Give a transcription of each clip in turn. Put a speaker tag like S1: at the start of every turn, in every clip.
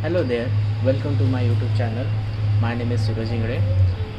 S1: Hello there, welcome to my YouTube channel. My name is Suraj Ingre.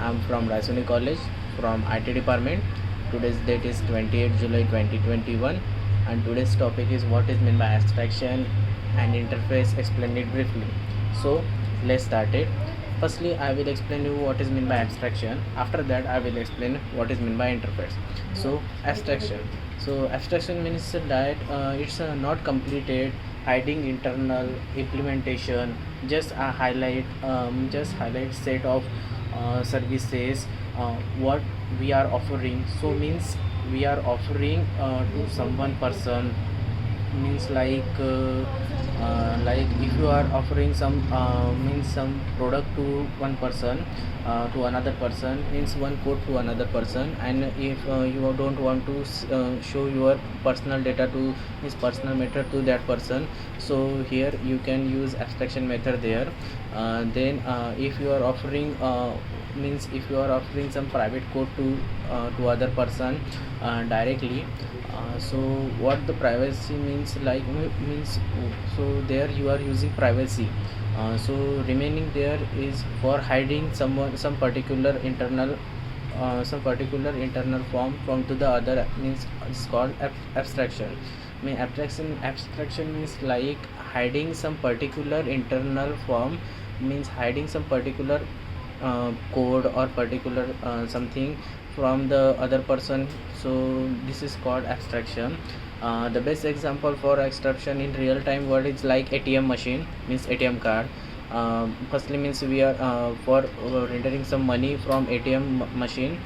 S1: I'm from Raisoni College from IT department. Today's date is 28 July 2021 and today's topic is what is meant by abstraction and interface. Explain it briefly. So let's start it. Firstly, I will explain you what is meant by abstraction. After that, I will explain what is meant by interface. So abstraction. So abstraction means that it's not completed, hiding internal implementation, just highlight set of services what we are offering. So means we are offering to someone person, means like if you are offering some means some product to one person, to another person, means one code to another person, and if you don't want to show your personal data to his personal method to that person, so here you can use abstraction method there. Then if you are offering means if you are offering some private code to other person directly, so what the privacy means means, so there you are using privacy. So remaining there is for hiding some particular internal form from to the other, means it's called abstraction. Abstraction means like hiding some particular internal form, means hiding some particular code or particular something from the other person. So this is called abstraction. The best example for abstraction in real time world is like ATM machine, means ATM card. Firstly means we are for rendering some money from ATM machine,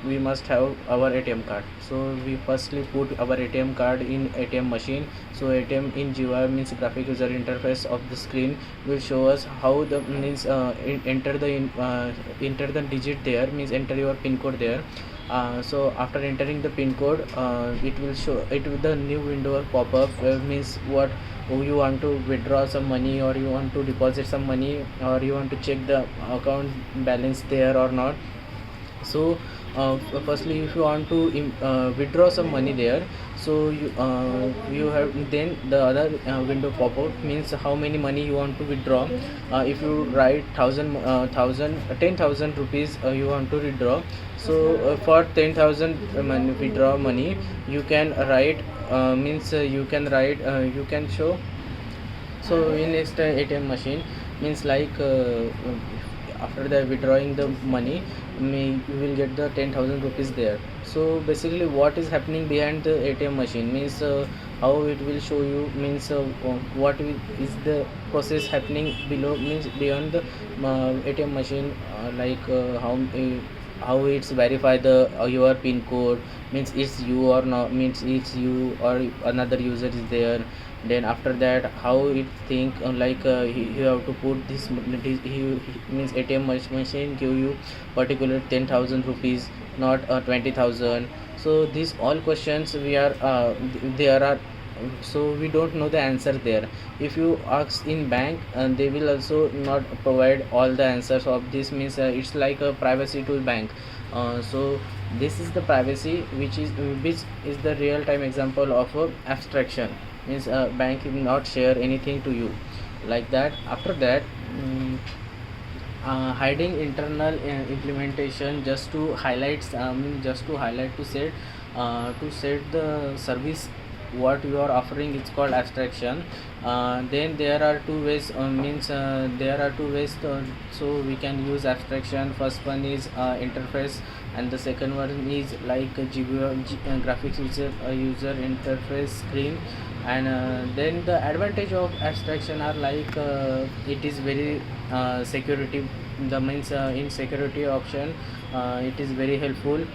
S1: we must have our ATM card. So we firstly put our ATM card in ATM machine. So ATM in GUI, means graphic user interface of the screen, will show us how the means enter the digit there, means enter your pin code there. So after entering the pin code, it will show it with the new window will pop up, means what you want to withdraw some money, or you want to deposit some money, or you want to check the account balance there or not. So firstly if you want to withdraw some money there, so you have then the other window pop out, means how many money you want to withdraw. If you write 10,000 rupees you want to withdraw, so for 10,000 withdraw money, you can write means you can write you can show. So in next ATM machine, means like after the withdrawing the money, you will get the 10,000 rupees there. So basically what is happening behind the ATM machine, means how it will show you, means is the process happening below, means beyond the ATM machine, how it's verify the your pin code, means it's you or not, means it's you or another user is there. Then after that how it think you have to put this he means ATM machine give you particular 10,000 rupees, not 20,000. So these all questions we are there are, so we don't know the answer there. If you ask in bank, and they will also not provide all the answers of this, means it's like a privacy to bank. So this is the privacy which is the real time example of abstraction, means bank will not share anything to you like that. After that, hiding internal implementation, just to highlight to set the service what you are offering, it's called abstraction. Then there are two ways, so we can use abstraction. First one is interface, and the second one is like graphics user interface screen. And then the advantage of abstraction are like it is very security, the means in security option it is very helpful,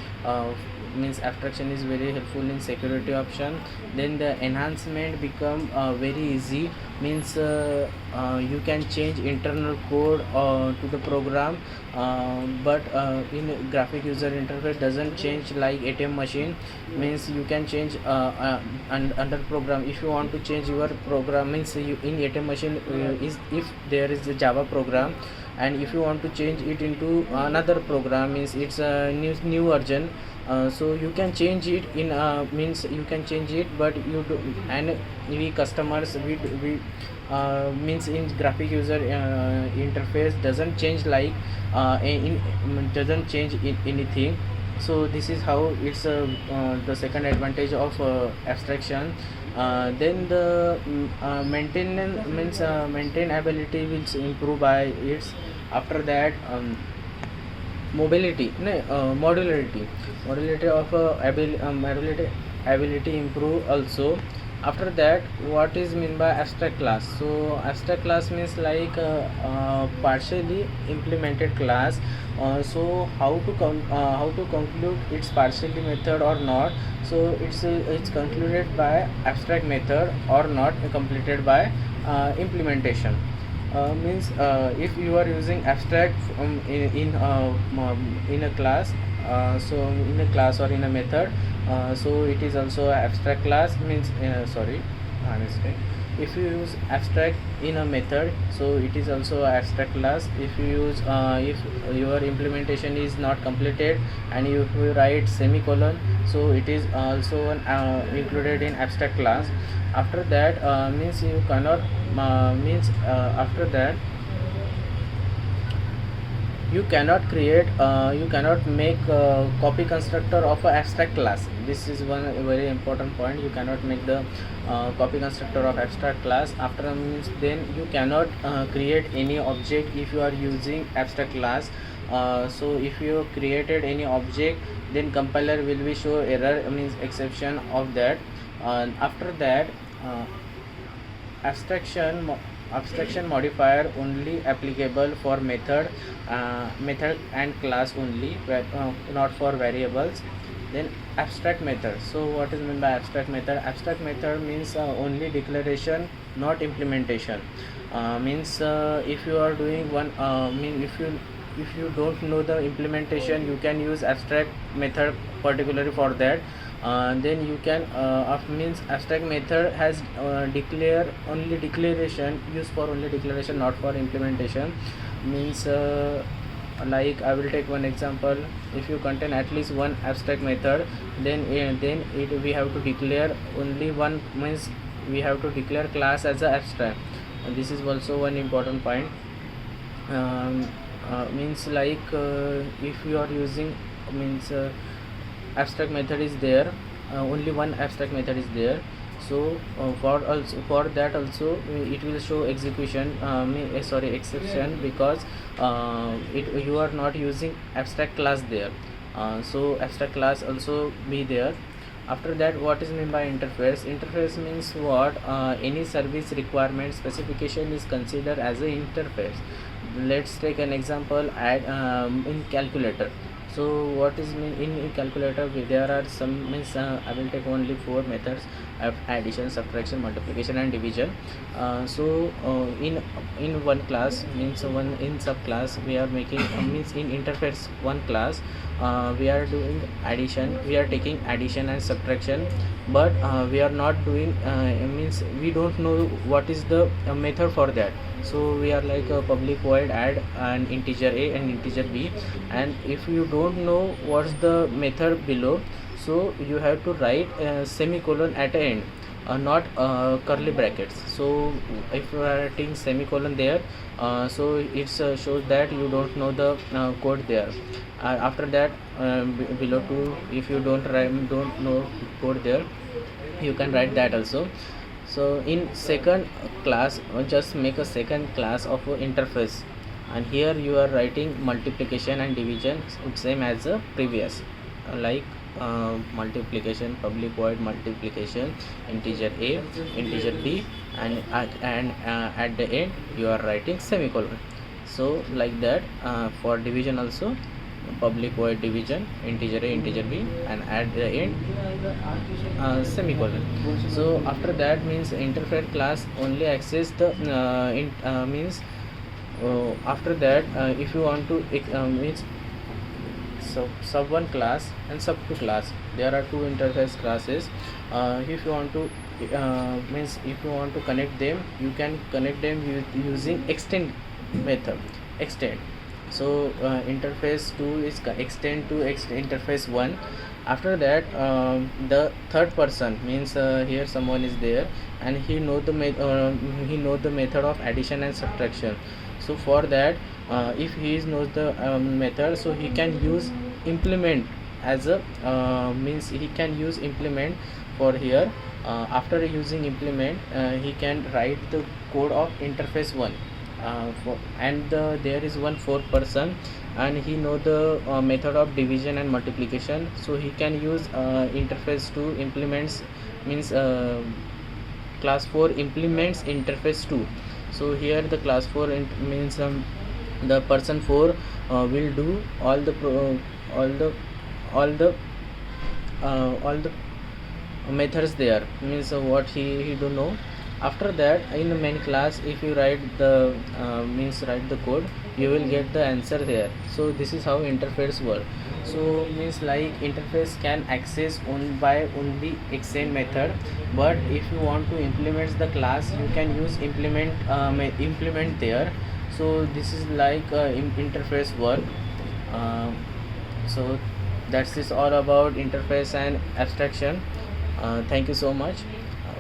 S1: means abstraction is very helpful in security option. Then the enhancement become very easy, means you can change internal code to the program, but in graphic user interface doesn't change like ATM machine, means you can change under program. If you want to change your program, means you in ATM machine is if there is a Java program, and if you want to change it into another program, means it's a new version, so you can change it in means you can change it, but you do, and we customers means in graphic user interface doesn't change like doesn't change anything. So this is how it's the second advantage of abstraction. Then the maintenance means maintainability will improve by its. After that, mobility no, modularity of ability improve also. After that, what is mean by abstract class? So abstract class means like partially implemented class. So how to conclude its partially method or not? So it's concluded by abstract method or not completed by implementation. Means if you are using abstract in a class, so in a class or in a method, so it is also abstract class. Means sorry, I mistake. If you use abstract in a method, so it is also abstract class. If you use if your implementation is not completed and if you write semicolon, so it is also included in abstract class. After that, means you cannot means after that you cannot make copy constructor of a abstract class. This is one very important point. You cannot make the copy constructor of abstract class. After means then you cannot create any object if you are using abstract class. So if you created any object, then compiler will be show error, means exception of that. After that, uh, abstraction modifier only applicable for method and class only, not for variables. Then abstract method. So what is meant by abstract method? Abstract method means only declaration, not implementation. Means if you are doing one mean if you don't know the implementation, you can use abstract method particularly for that. Then you can means abstract method has declare only declaration, used for only declaration, not for implementation. Means like I will take one example. If you contain at least one abstract method, then we have to declare only one. Means we have to declare class as a abstract. And this is also one important point. Means like if you are using means abstract method is there, only one abstract method is there. So for that also it will show execution sorry exception, because you are not using abstract class there. So abstract class also be there. After that, what is meant by interface? Interface means what? Any service requirement specification is considered as an interface. Let's take an example at in calculator. So what is mean in calculator? There are some means I will take only four methods of addition, subtraction, multiplication and division. So in one class, means one in subclass we are making means in interface one class we are doing addition, we are taking addition and subtraction, but we are not doing means we don't know what is the method for that. So we are like a public void add an integer a and integer b, and if you don't know what's the method below, so you have to write semicolon at the end, not curly brackets. So if you are writing semicolon there, so it shows that you don't know the code there. After that, below two, if you don't know code there, you can write that also. So in second class, just make a second class of interface, and here you are writing multiplication and division same as the previous, like multiplication, public void multiplication, integer a, integer b, and at the end you are writing semicolon. So like that, for division also, public void division, integer a, integer b, and at the end semicolon. So after that, means interface class only access the means after that, if you want to means sub 1 class and sub 2 class, there are two interface classes. If you want to means if you want to connect them, you can connect them using extend method, extend. So interface 2 is extend to interface 1. After that, the third person, means here someone is there, and he know the method of addition and subtraction. So for that, if he knows the method, so he can use implement as a means he can use implement for here. After using implement, he can write the code of interface 1, and there is one fourth person, and he know the method of division and multiplication, so he can use interface 2 implements, means class 4 implements interface 2. So here the class 4 means the person 4 will do all the all the all the all the methods there, means what he do know. After that, in the main class, if you write the means write the code, you will get the answer there. So this is how interface work. So means like interface can access only extend method, but if you want to implement the class, you can use implement there. So this is like interface work. So that's is all about interface and abstraction. Thank you so much.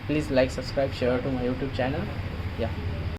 S1: Please like, subscribe, share to my YouTube channel. Yeah.